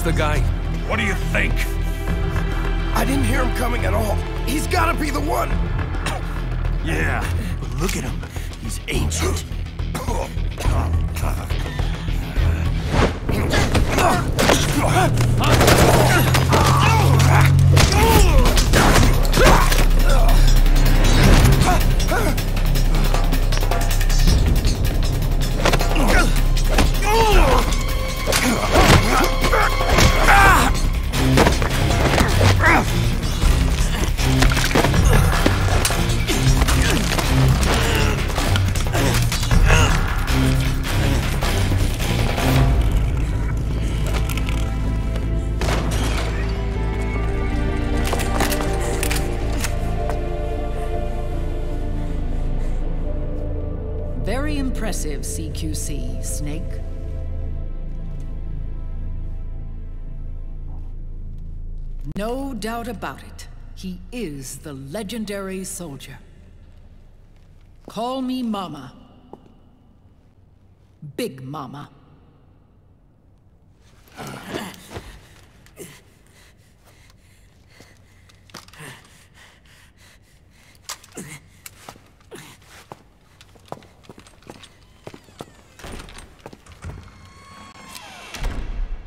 this the guy? What do you think? I didn't hear him coming at all. He's gotta be the one! Yeah, but look at him. He's ancient. Very impressive, CQC, Snake. No doubt about it. He is the legendary soldier. Call me Mama. Big Mama.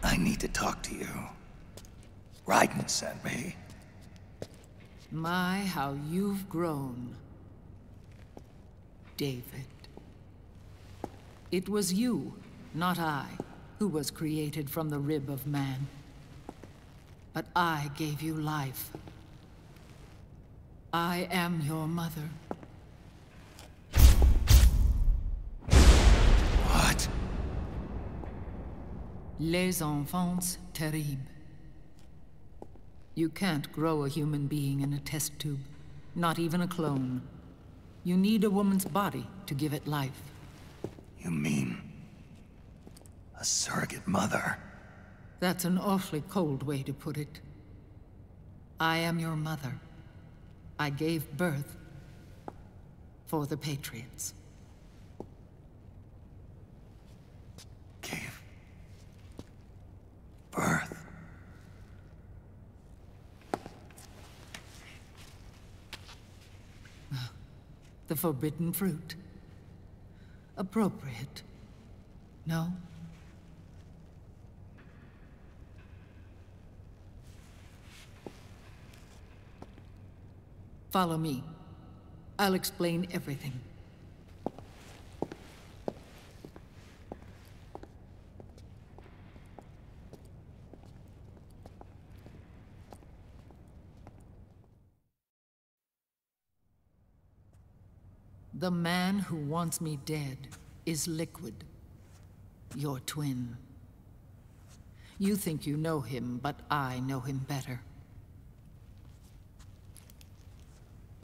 I need to talk to you. Raiden sent me. My, how you've grown, David. It was you, not I, who was created from the rib of man. But I gave you life. I am your mother. What? Les enfants terribles. You can't grow a human being in a test tube, not even a clone. You need a woman's body to give it life. You mean... a surrogate mother? That's an awfully cold way to put it. I am your mother. I gave birth for the Patriots. Gave... birth? The forbidden fruit. Appropriate. No? Follow me. I'll explain everything. The man who wants me dead is Liquid, your twin. You think you know him, but I know him better.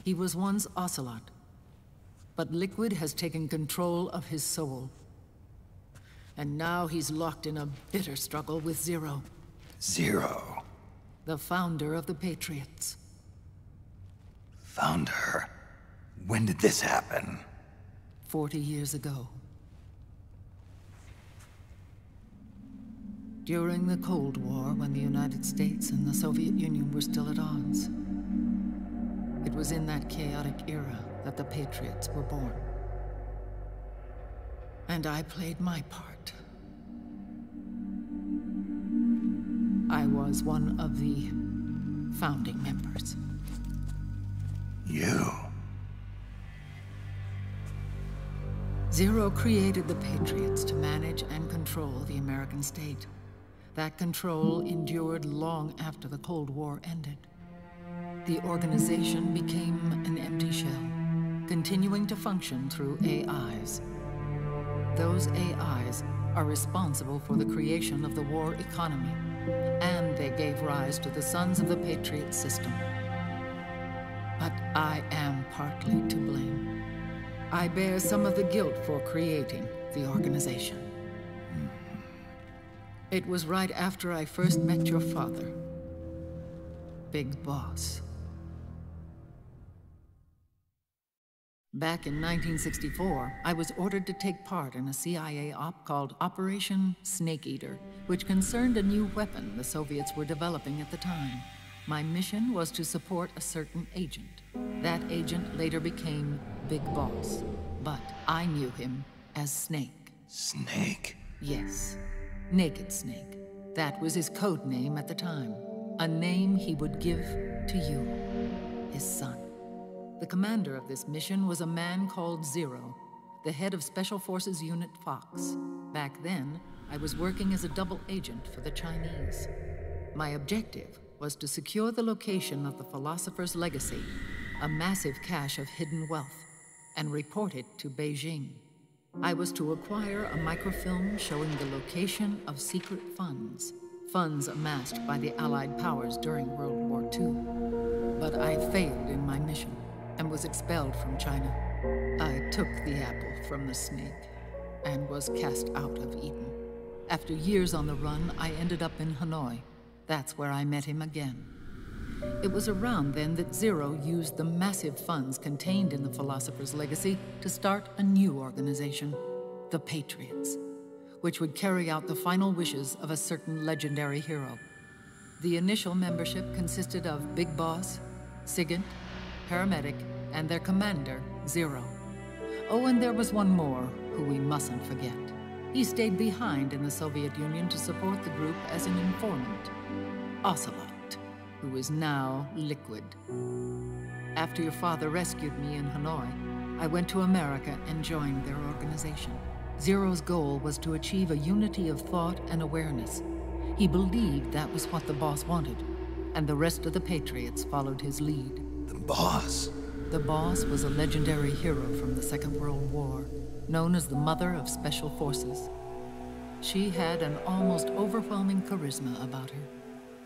He was once Ocelot, but Liquid has taken control of his soul. And now he's locked in a bitter struggle with Zero. Zero? The founder of the Patriots. Founder? When did this happen? 40 years ago. During the Cold War, when the United States and the Soviet Union were still at odds. It was in that chaotic era that the Patriots were born. And I played my part. I was one of the founding members. You? Zero created the Patriots to manage and control the American state. That control endured long after the Cold War ended. The organization became an empty shell, continuing to function through AIs. Those AIs are responsible for the creation of the war economy, and they gave rise to the Sons of the Patriot system. But I am partly to blame. I bear some of the guilt for creating the organization. It was right after I first met your father, Big Boss. Back in 1964, I was ordered to take part in a CIA op called Operation Snake Eater, which concerned a new weapon the Soviets were developing at the time. My mission was to support a certain agent. That agent later became Big Boss, but I knew him as Snake. Snake? Yes, Naked Snake. That was his code name at the time, a name he would give to you, his son. The commander of this mission was a man called Zero, the head of Special Forces Unit Fox. Back then, I was working as a double agent for the Chinese. My objective was to secure the location of the Philosopher's Legacy, a massive cache of hidden wealth, and report it to Beijing. I was to acquire a microfilm showing the location of secret funds, funds amassed by the Allied powers during World War II. But I failed in my mission and was expelled from China. I took the apple from the snake and was cast out of Eden. After years on the run, I ended up in Hanoi. That's where I met him again. It was around then that Zero used the massive funds contained in the Philosopher's Legacy to start a new organization, the Patriots, which would carry out the final wishes of a certain legendary hero. The initial membership consisted of Big Boss, Sigint, Paramedic, and their commander, Zero. Oh, and there was one more who we mustn't forget. He stayed behind in the Soviet Union to support the group as an informant, Ocelot, who is now Liquid. After your father rescued me in Hanoi, I went to America and joined their organization. Zero's goal was to achieve a unity of thought and awareness. He believed that was what the boss wanted, and the rest of the Patriots followed his lead. The boss? The boss was a legendary hero from the Second World War, known as the Mother of Special Forces. She had an almost overwhelming charisma about her.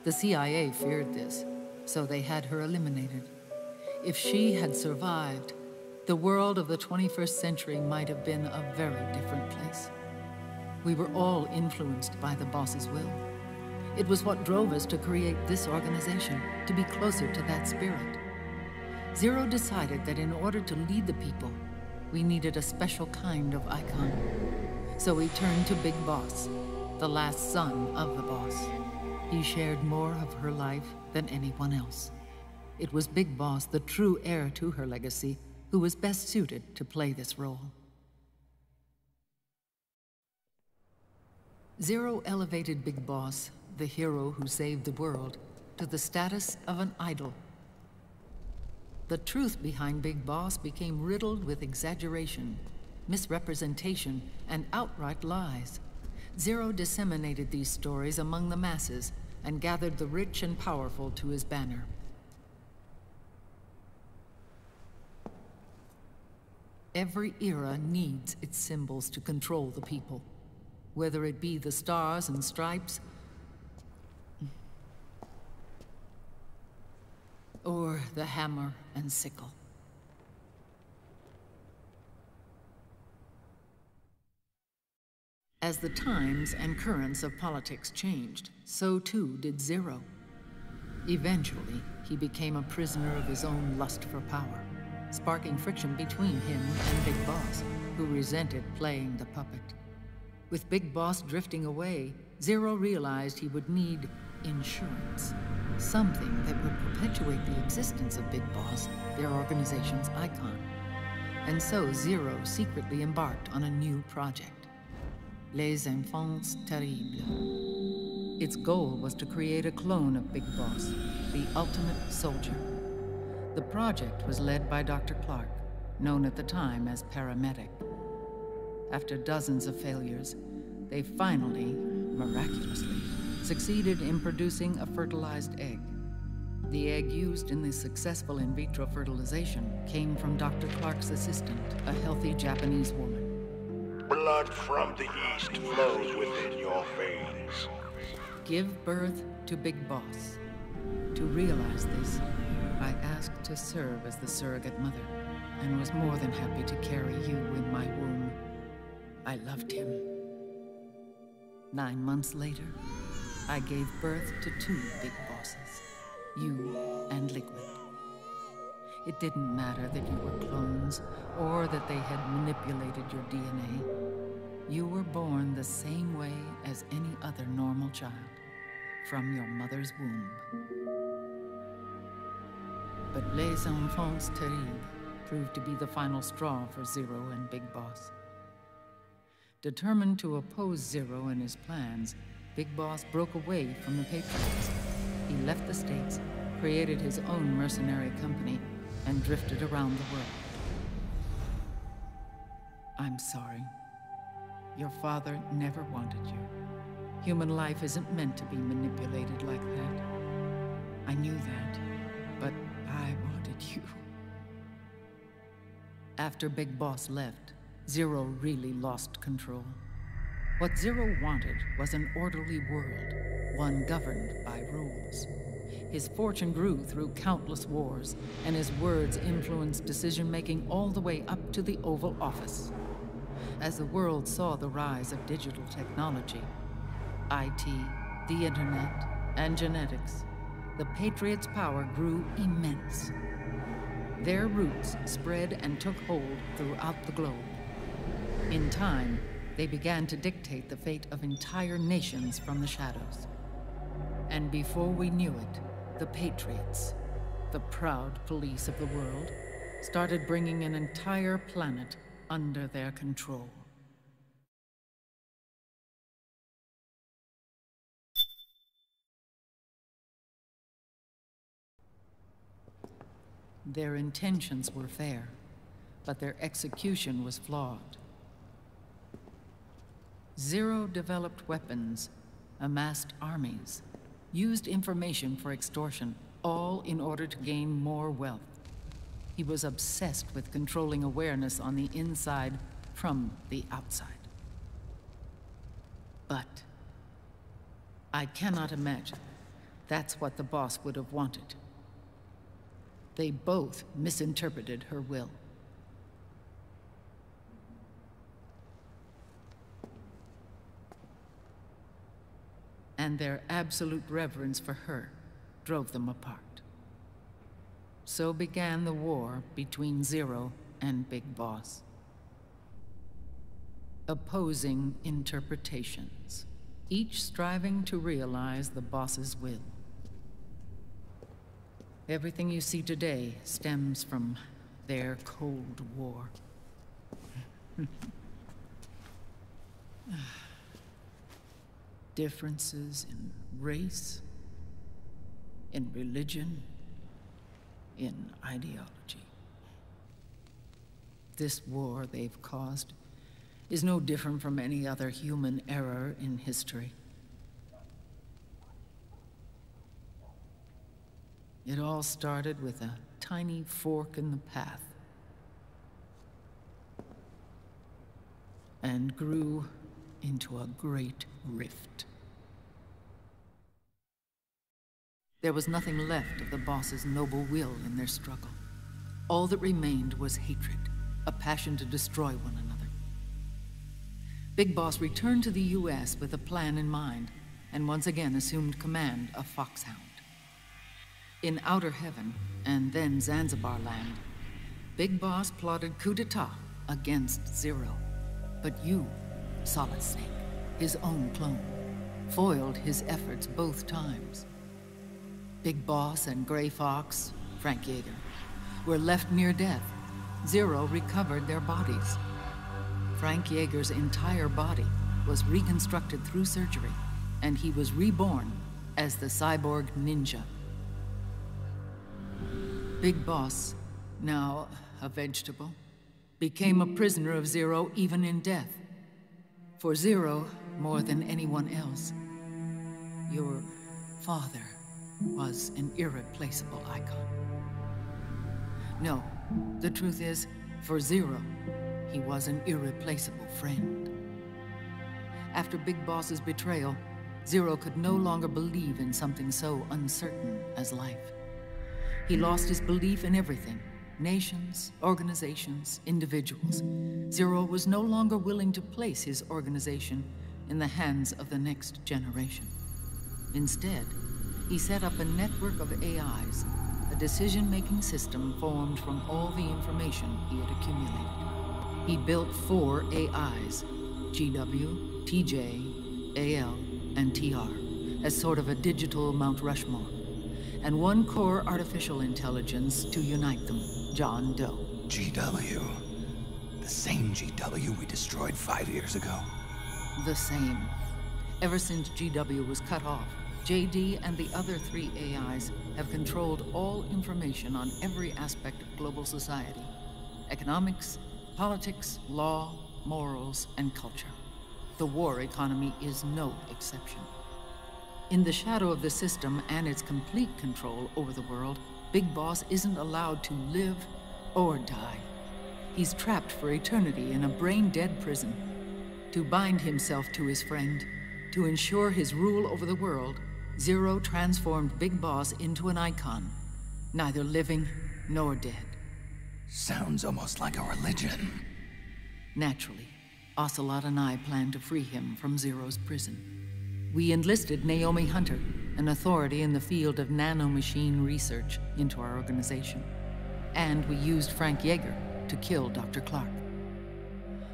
The CIA feared this, so they had her eliminated. If she had survived, the world of the 21st century might have been a very different place. We were all influenced by the boss's will. It was what drove us to create this organization, to be closer to that spirit. Zero decided that in order to lead the people, we needed a special kind of icon. So we turned to Big Boss, the last son of the boss. He shared more of her life than anyone else. It was Big Boss, the true heir to her legacy, who was best suited to play this role. Zero elevated Big Boss, the hero who saved the world, to the status of an idol. The truth behind Big Boss became riddled with exaggeration, misrepresentation, and outright lies. Zero disseminated these stories among the masses and gathered the rich and powerful to his banner. Every era needs its symbols to control the people, whether it be the stars and stripes, or the hammer and sickle. As the times and currents of politics changed, so too did Zero. Eventually, he became a prisoner of his own lust for power, sparking friction between him and Big Boss, who resented playing the puppet. With Big Boss drifting away, Zero realized he would need insurance. Something that would perpetuate the existence of Big Boss, their organization's icon. And so Zero secretly embarked on a new project, Les Enfants Terribles. Its goal was to create a clone of Big Boss, the ultimate soldier. The project was led by Dr. Clark, known at the time as Paramedic. After dozens of failures, they finally, miraculously, succeeded in producing a fertilized egg. The egg used in the successful in vitro fertilization came from Dr. Clark's assistant, a healthy Japanese woman. Blood from the east flows within your veins. Give birth to Big Boss. To realize this, I asked to serve as the surrogate mother, and was more than happy to carry you in my womb. I loved him. 9 months later, I gave birth to 2 Big Bosses, you and Liquid. It didn't matter that you were clones or that they had manipulated your DNA. You were born the same way as any other normal child, from your mother's womb. But les enfants terribles proved to be the final straw for Zero and Big Boss. Determined to oppose Zero and his plans, Big Boss broke away from the Patriots. He left the States, created his own mercenary company, and drifted around the world. I'm sorry. Your father never wanted you. Human life isn't meant to be manipulated like that. I knew that, but I wanted you. After Big Boss left, Zero really lost control. What Zero wanted was an orderly world, one governed by rules. His fortune grew through countless wars, and his words influenced decision-making all the way up to the Oval Office. As the world saw the rise of digital technology, IT, the internet, and genetics, the Patriots' power grew immense. Their roots spread and took hold throughout the globe. In time, they began to dictate the fate of entire nations from the shadows. And before we knew it, the Patriots, the proud police of the world, started bringing an entire planet under their control. Their intentions were fair, but their execution was flawed. Zero developed weapons, amassed armies, used information for extortion, all in order to gain more wealth. He was obsessed with controlling awareness on the inside from the outside. But I cannot imagine that's what the boss would have wanted. They both misinterpreted her will. And their absolute reverence for her drove them apart. So began the war between Zero and Big Boss. Opposing interpretations, each striving to realize the boss's will. Everything you see today stems from their Cold War. Differences in race, in religion, in ideology. This war they've caused is no different from any other human error in history. It all started with a tiny fork in the path, and grew into a great rift. There was nothing left of the boss's noble will in their struggle. All that remained was hatred, a passion to destroy one another. Big Boss returned to the US with a plan in mind, and once again assumed command of Foxhound. In Outer Heaven, and then Zanzibar Land, Big Boss plotted coup d'etat against Zero. But you, Solid Snake, his own clone, foiled his efforts both times. Big Boss and Gray Fox, Frank Yeager, were left near death. Zero recovered their bodies. Frank Yeager's entire body was reconstructed through surgery, and he was reborn as the cyborg ninja. Big Boss, now a vegetable, became a prisoner of Zero even in death. For Zero, more than anyone else, your father was an irreplaceable icon. No, the truth is, for Zero, he was an irreplaceable friend. After Big Boss's betrayal, Zero could no longer believe in something so uncertain as life. He lost his belief in everything. Nations, organizations, individuals. Zero was no longer willing to place his organization in the hands of the next generation. Instead, he set up a network of AIs, a decision-making system formed from all the information he had accumulated. He built 4 AIs, GW, TJ, AL, and TR, as sort of a digital Mount Rushmore, and 1 core artificial intelligence to unite them, John Doe. GW. The same GW we destroyed 5 years ago. The same. Ever since GW was cut off, JD and the other 3 AIs have controlled all information on every aspect of global society. Economics, politics, law, morals, and culture. The war economy is no exception. In the shadow of the system and its complete control over the world, Big Boss isn't allowed to live or die. He's trapped for eternity in a brain-dead prison. To bind himself to his friend, to ensure his rule over the world, Zero transformed Big Boss into an icon, neither living nor dead. Sounds almost like a religion. Naturally, Ocelot and I plan to free him from Zero's prison. We enlisted Naomi Hunter, an authority in the field of nanomachine research, into our organization. And we used Frank Yeager to kill Dr. Clark.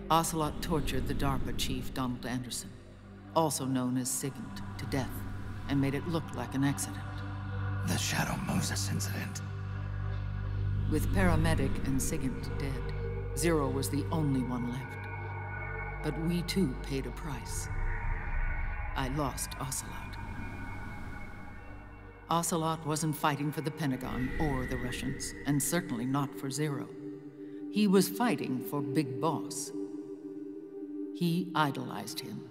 Ocelot tortured the DARPA chief, Donald Anderson, also known as Sigint, to death, and made it look like an accident. The Shadow Moses incident. With Paramedic and Sigint dead, Zero was the only one left. But we too paid a price. I lost Ocelot. Ocelot wasn't fighting for the Pentagon or the Russians, and certainly not for Zero. He was fighting for Big Boss. He idolized him.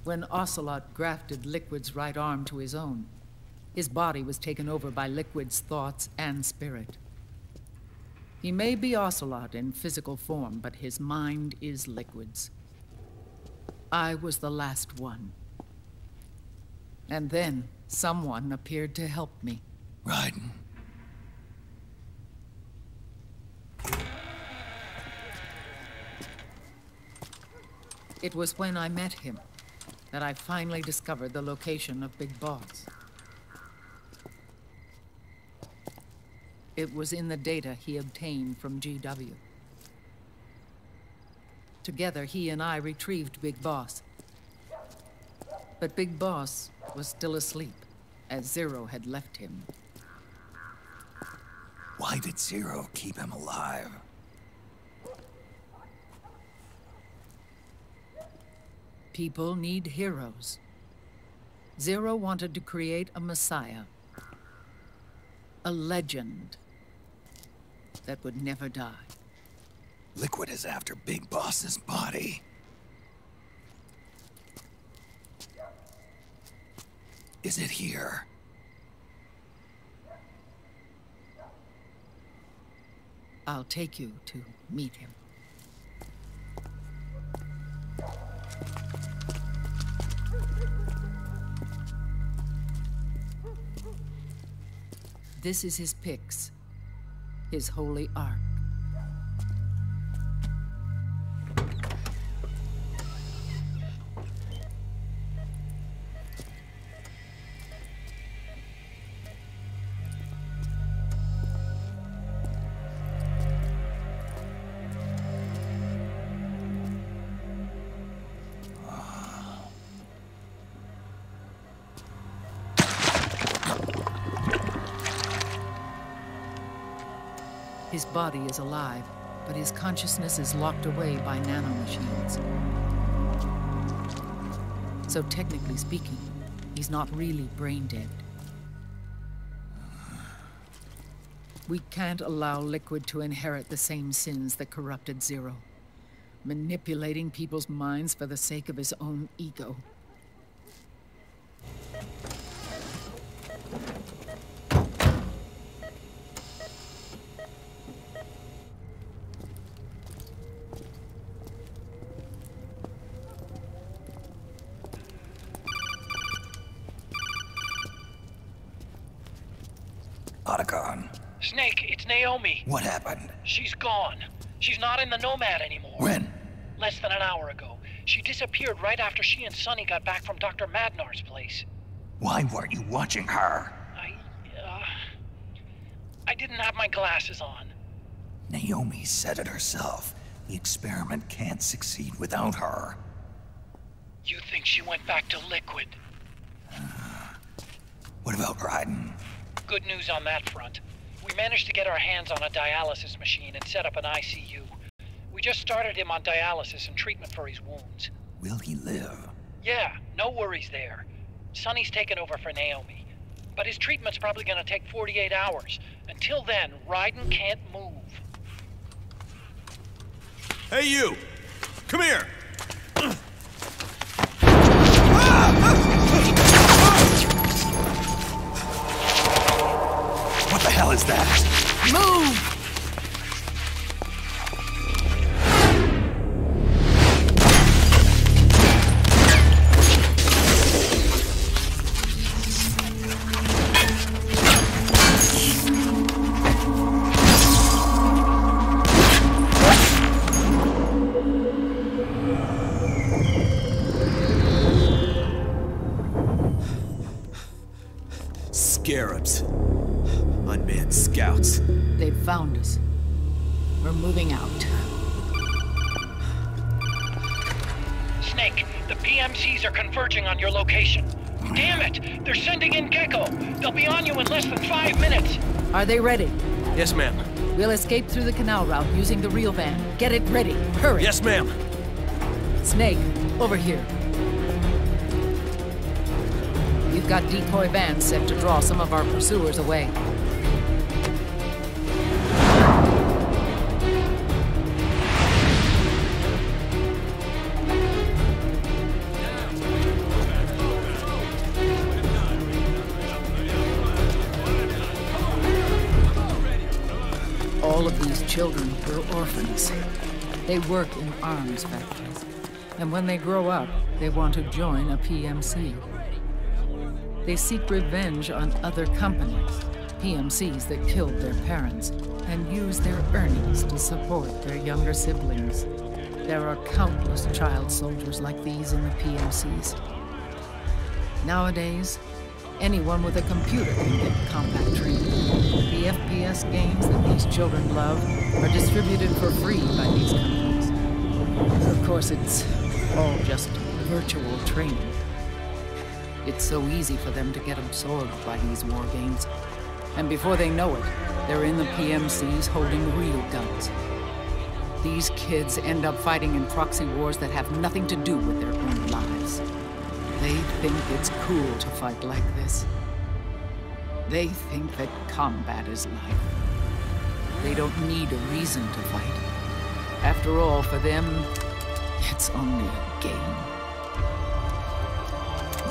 When Ocelot grafted Liquid's right arm to his own, his body was taken over by Liquid's thoughts and spirit. He may be Ocelot in physical form, but his mind is Liquid's. I was the last one. And then someone appeared to help me. Raiden. It was when I met him that I finally discovered the location of Big Boss. It was in the data he obtained from GW. Together, he and I retrieved Big Boss. But Big Boss was still asleep, as Zero had left him. Why did Zero keep him alive? People need heroes. Zero wanted to create a messiah. A legend that would never die. Liquid is after Big Boss's body. Is it here? I'll take you to meet him. This is his pyx, his holy ark. His body is alive, but his consciousness is locked away by nanomachines. So technically speaking, he's not really brain dead. We can't allow Liquid to inherit the same sins that corrupted Zero, manipulating people's minds for the sake of his own ego. Otacon. Snake, it's Naomi. What happened? She's gone. She's not in the Nomad anymore. When? less than an hour ago. She disappeared right after she and Sonny got back from Dr. Madnar's place. Why weren't you watching her? I didn't have my glasses on. Naomi said it herself. The experiment can't succeed without her. You think she went back to Liquid? What about Raiden? Good news on that front. We managed to get our hands on a dialysis machine and set up an ICU. We just started him on dialysis and treatment for his wounds. Will he live? Yeah, no worries there. Sonny's taken over for Naomi. But his treatment's probably gonna take 48 hours. Until then, Raiden can't move. Hey, you! Come here! What the hell is that? Move! Scarabs. Unmanned scouts. They've found us. We're moving out. Snake, the PMCs are converging on your location. Damn it! They're sending in Gecko! They'll be on you in less than 5 minutes! Are they ready? Yes, ma'am. We'll escape through the canal route using the real van. Get it ready. Hurry! Yes, ma'am. Snake, over here. We've got decoy vans set to draw some of our pursuers away. All of these children were orphans. They work in arms factories. And when they grow up, they want to join a PMC. They seek revenge on other companies, PMCs that killed their parents, and use their earnings to support their younger siblings. There are countless child soldiers like these in the PMCs. Nowadays, anyone with a computer can get combat training. The FPS games that these children love are distributed for free by these companies. Of course, it's all just virtual training. It's so easy for them to get absorbed by these war games. And before they know it, they're in the PMCs holding real guns. These kids end up fighting in proxy wars that have nothing to do with their own lives. They think it's cool to fight like this. They think that combat is life. They don't need a reason to fight. After all, for them, it's only a game.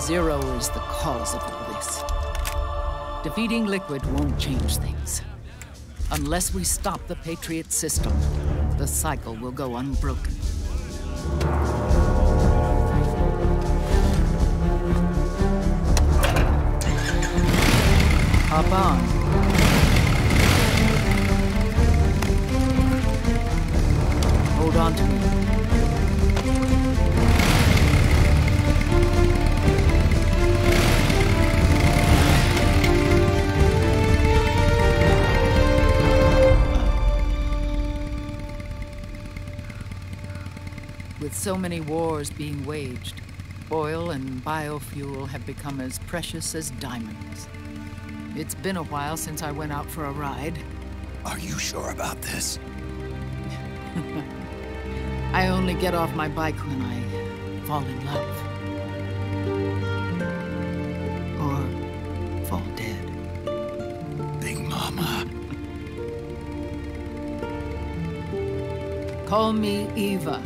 Zero is the cause of all this. Defeating Liquid won't change things. Unless we stop the Patriot system, the cycle will go unbroken. Hop on. Hold on to me. With so many wars being waged, oil and biofuel have become as precious as diamonds. It's been a while since I went out for a ride. Are you sure about this? I only get off my bike when I fall in love. Or fall dead. Big Mama. Call me Eva.